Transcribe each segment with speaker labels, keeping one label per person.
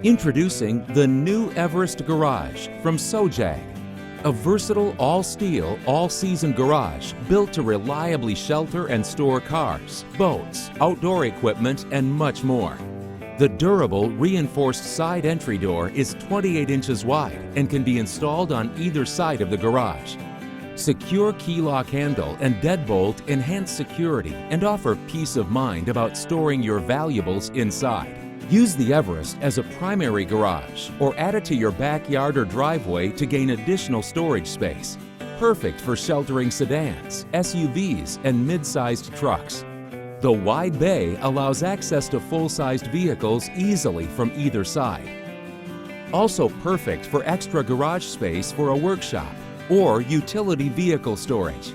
Speaker 1: Introducing the new Everest Garage from SOJAG. A versatile all-steel, all-season garage built to reliably shelter and store cars, boats, outdoor equipment, and much more. The durable, reinforced side entry door is 28 inches wide and can be installed on either side of the garage. Secure key lock handle and deadbolt enhance security and offer peace of mind about storing your valuables inside. Use the Everest as a primary garage or add it to your backyard or driveway to gain additional storage space. Perfect for sheltering sedans, SUVs, and mid-sized trucks. The wide bay allows access to full-sized vehicles easily from either side. Also perfect for extra garage space for a workshop or utility vehicle storage.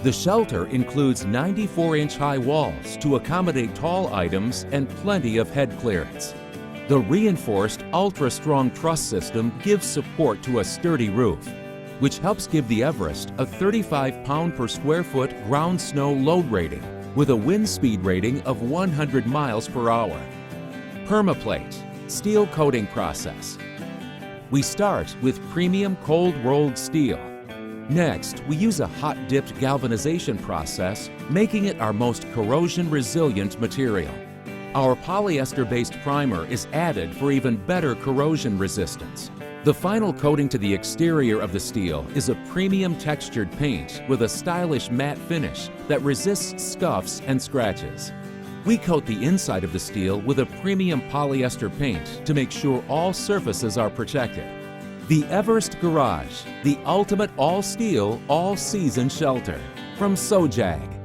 Speaker 1: The shelter includes 94-inch high walls to accommodate tall items and plenty of head clearance. The reinforced ultra-strong truss system gives support to a sturdy roof, which helps give the Everest a 35 pound per square foot ground snow load rating with a wind speed rating of 100 miles per hour. Permaplate, steel coating process. We start with premium cold rolled steel. Next, we use a hot-dipped galvanization process, making it our most corrosion-resilient material. Our polyester-based primer is added for even better corrosion resistance. The final coating to the exterior of the steel is a premium textured paint with a stylish matte finish that resists scuffs and scratches. We coat the inside of the steel with a premium polyester paint to make sure all surfaces are protected. The Everest Garage, the ultimate all-steel, all-season shelter from SOJAG.